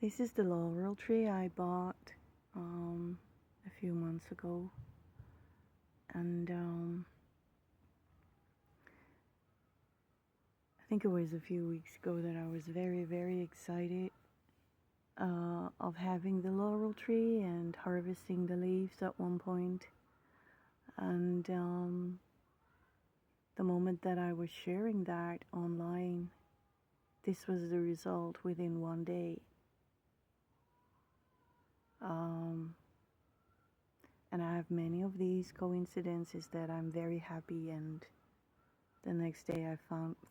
This is the laurel tree I bought a few months ago, and I think it was a few weeks ago that I was very, very excited of having the laurel tree and harvesting the leaves at one point. And the moment that I was sharing that online, this was the result within one day. And I have many of these coincidences that I'm very happy, and the next day I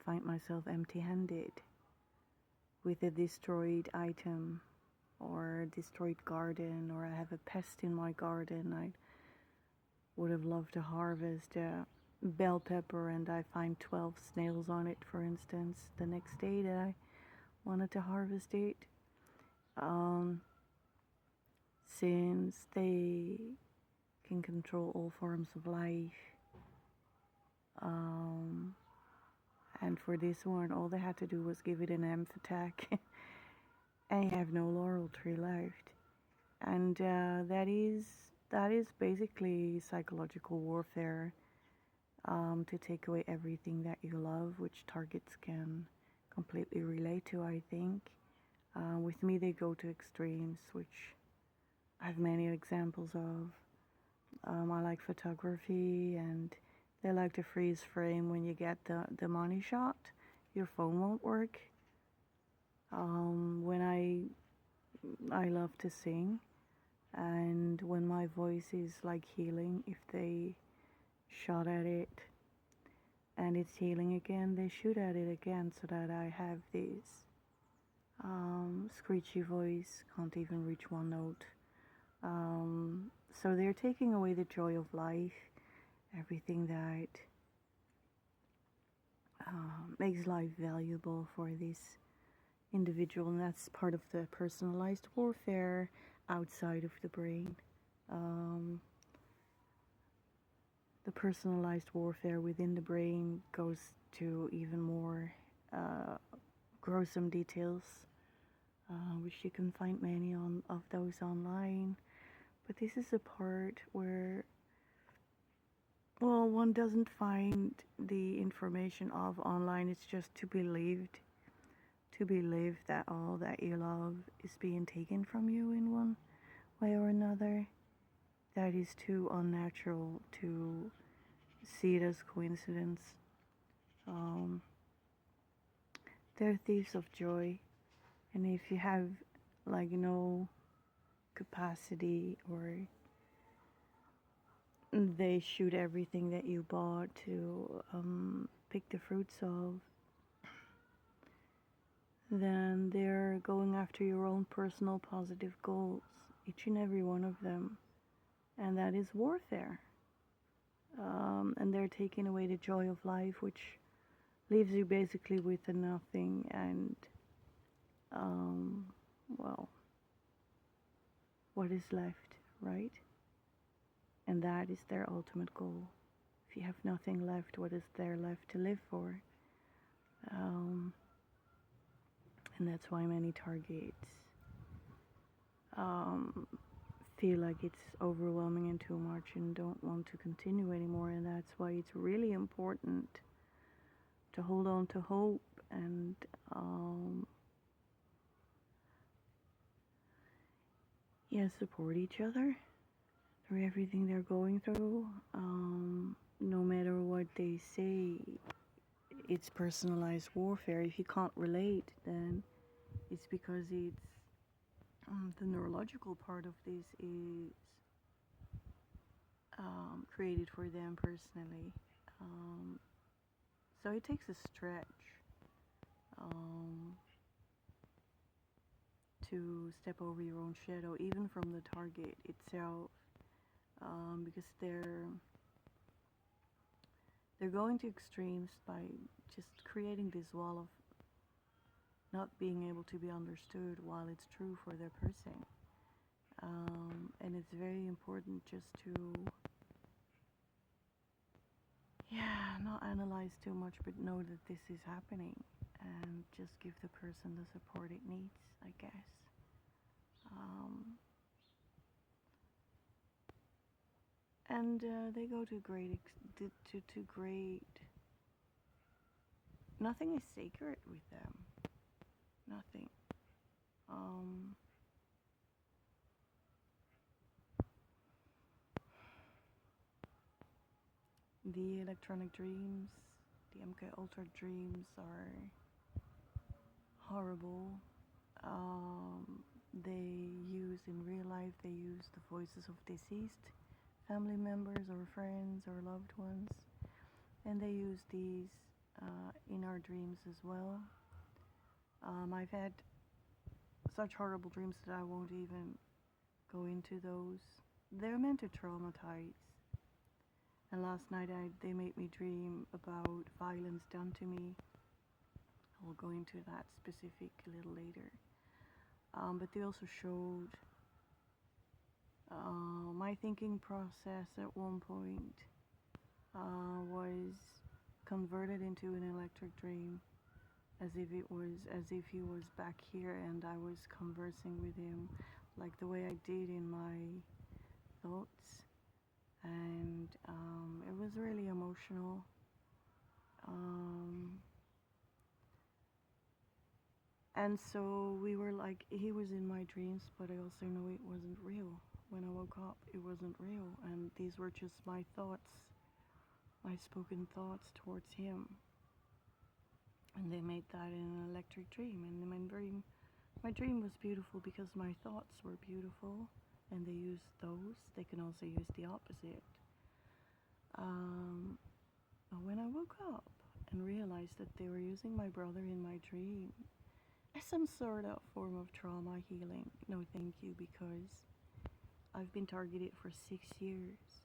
find myself empty-handed with a destroyed item or a destroyed garden, or I have a pest in my garden. I would have loved to harvest a bell pepper and I find 12 snails on it, for instance, the next day that I wanted to harvest it. Since they can control all forms of life, and for this one, all they had to do was give it an amph attack, and you have no laurel tree left. And that is basically psychological warfare, to take away everything that you love, which targets can completely relate to, I think. With me, they go to extremes, which I have many examples of. I like photography, and they like to freeze frame when you get the money shot. Your phone won't work. When I love to sing, and when my voice is like healing, if they shot at it and it's healing again, they shoot at it again, so that I have this screechy voice, can't even reach one note. So they're taking away the joy of life, everything that makes life valuable for this individual, and that's part of the personalized warfare outside of the brain. The personalized warfare within the brain goes to even more gruesome details, which you can find many of those online. But this is a part where, well, one doesn't find the information of online. It's just to believe that all that you love is being taken from you in one way or another. That is too unnatural to see it as coincidence. They're thieves of joy, and if you have like no capacity, or they shoot everything that you bought to pick the fruits of, then they're going after your own personal positive goals, each and every one of them, and that is warfare. And they're taking away the joy of life, which leaves you basically with a nothing, and well, what is left, right? And that is their ultimate goal. If you have nothing left, what is there left to live for? And that's why many targets feel like it's overwhelming and too much and don't want to continue anymore. And that's why it's really important to hold on to hope and support each other through everything they're going through. No matter what they say, it's personalized warfare. If you can't relate, then it's because it's the neurological part of this is created for them personally. So it takes a stretch to step over your own shadow, even from the target itself, because they're going to extremes by just creating this wall of not being able to be understood while it's true for their person. And it's very important just to not analyze too much, but know that this is happening, and just give the person the support it needs, I guess. Um, and they go to to great. Nothing is sacred with them. Nothing. Um, the electronic dreams, the MK Ultra dreams are horrible. They use in real life. They use the voices of deceased family members or friends or loved ones, and they use these in our dreams as well. I've had such horrible dreams that I won't even go into those. They're meant to traumatize. And last night they made me dream about violence done to me. I'll go into that specific a little later. But they also showed my thinking process at one point was converted into an electric dream, as if he was back here and I was conversing with him, like the way I did in my thoughts, and it was really emotional. And so we were like, he was in my dreams, but I also know it wasn't real. When I woke up, it wasn't real, and these were just my thoughts, my spoken thoughts towards him. And they made that in an electric dream, and my dream was beautiful because my thoughts were beautiful, and they used those. They can also use the opposite. But when I woke up and realized that they were using my brother in my dream as some sort of form of trauma healing, no thank you, because I've been targeted for 6 years,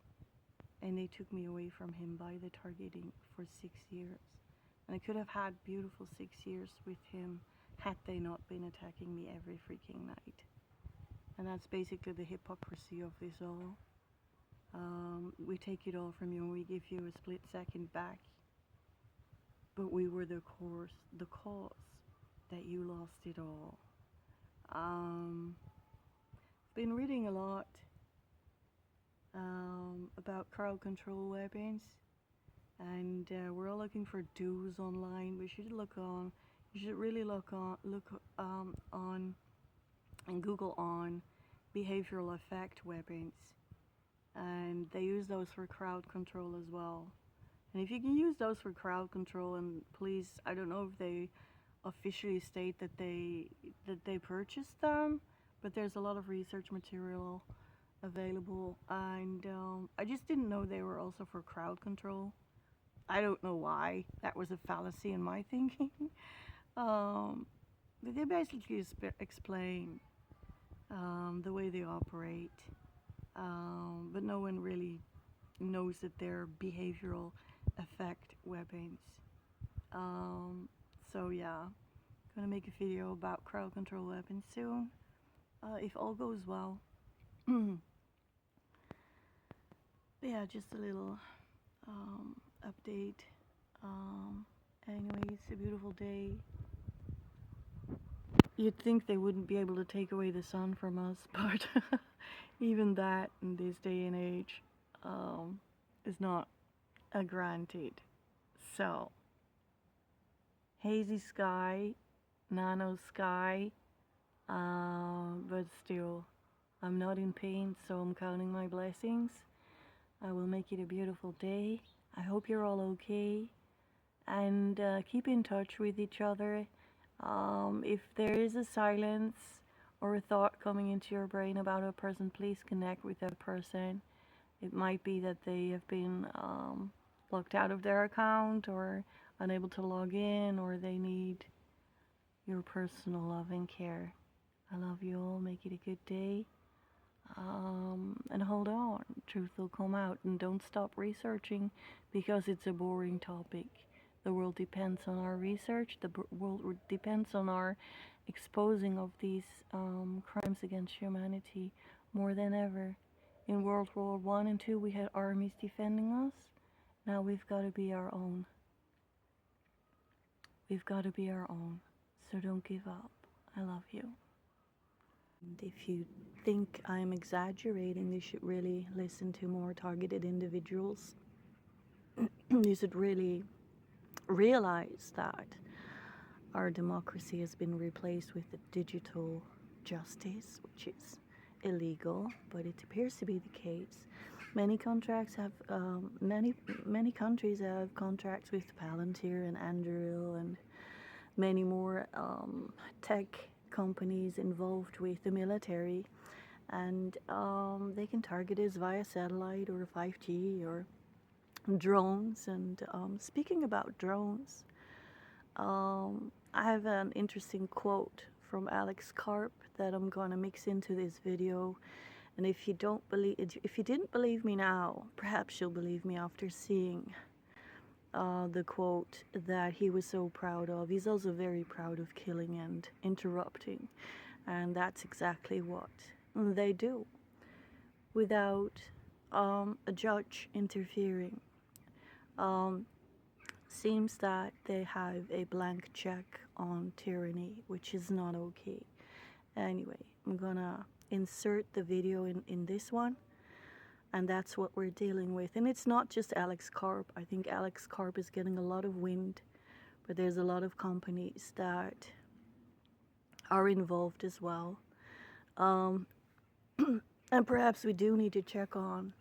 and they took me away from him by the targeting for 6 years. And I could have had beautiful 6 years with him had they not been attacking me every freaking night. And that's basically the hypocrisy of this all. We take it all from you and we give you a split second back. But we were the cause that you lost it all. Been reading a lot about crowd control weapons, and we're all looking for do's online. You should really look on and Google on behavioral effect weapons, and they use those for crowd control as well. And if you can use those for crowd control, and please, I don't know if they officially state that they purchased them, but there's a lot of research material available, and I just didn't know they were also for crowd control. I don't know why. That was a fallacy in my thinking. But they basically explain the way they operate, but no one really knows that they're behavioral effect weapons. So yeah, gonna make a video about crowd control weapons soon, if all goes well. Yeah, just a little update. Anyway, it's a beautiful day. You'd think they wouldn't be able to take away the sun from us, but even that in this day and age is not granted. So, hazy sky, nano sky, but still, I'm not in pain, so I'm counting my blessings. I will make it a beautiful day. I hope you're all okay, and keep in touch with each other. If there is a silence or a thought coming into your brain about a person, please connect with that person. It might be that they have been locked out of their account or unable to log in, or they need your personal love and care. I love you all. Make it a good day. And hold on. Truth will come out. And don't stop researching because it's a boring topic. The world depends on our research. The world depends on our exposing of these crimes against humanity more than ever. In World War I and II, we had armies defending us. Now we've got to be our own. We've got to be our own. So don't give up. I love you. And if you think I'm exaggerating, you should really listen to more targeted individuals. You should really realize that our democracy has been replaced with a digital justice, which is illegal, but it appears to be the case. Many contracts have many countries have contracts with Palantir and Anduril and many more tech companies involved with the military, and they can target us via satellite or 5G or drones. And speaking about drones, I have an interesting quote from Alex Karp that I'm gonna mix into this video. And if you didn't believe me now, perhaps you'll believe me after seeing the quote that he was so proud of. He's also very proud of killing and interrupting, and that's exactly what they do without a judge interfering. Seems that they have a blank check on tyranny, which is not okay. Anyway, I'm gonna insert the video in this one, and that's what we're dealing with. And it's not just Alex Karp. I think Alex Karp is getting a lot of wind, but there's a lot of companies that are involved as well. And perhaps we do need to check on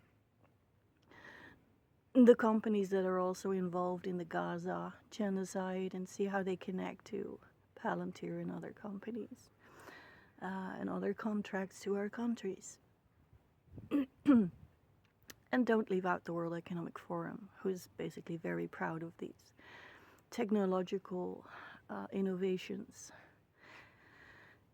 the companies that are also involved in the Gaza genocide and see how they connect to Palantir and other companies and other contracts to our countries. And don't leave out the World Economic Forum, who's basically very proud of these technological innovations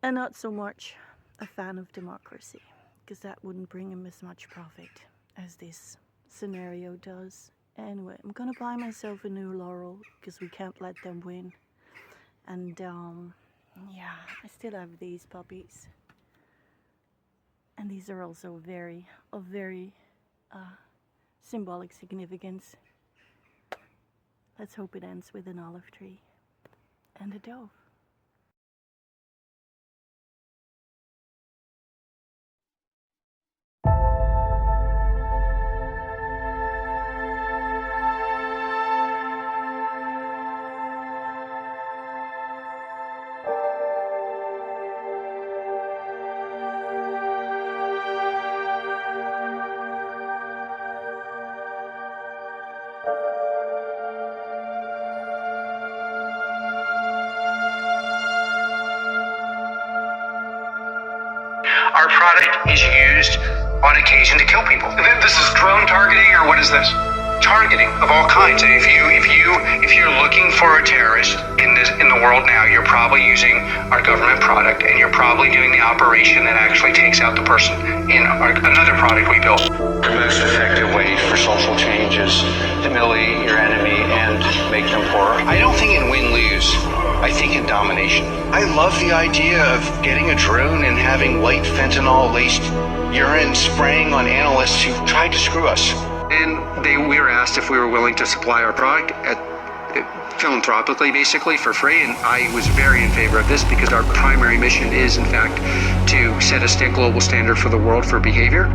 and not so much a fan of democracy, because that wouldn't bring him as much profit as this scenario does. Anyway, I'm gonna buy myself a new laurel because we can't let them win. And yeah, I still have these puppies, and these are also of very symbolic significance. Let's hope it ends with an olive tree and a dove. Our product is used on occasion to kill people. This is drone targeting, or what is this? Targeting of all kinds. And if you're looking for a terrorist in the world now, you're probably using our government product, and you're probably doing the operation that actually takes out the person in another product we built. The most effective way for social change is humiliate your enemy and make them poorer. I don't think in win-lose. I think in domination. I love the idea of getting a drone and having white fentanyl-laced urine spraying on analysts who tried to screw us. And we were asked if we were willing to supply our product philanthropically, basically for free, and I was very in favor of this because our primary mission is, in fact, to set a global standard for the world for behavior.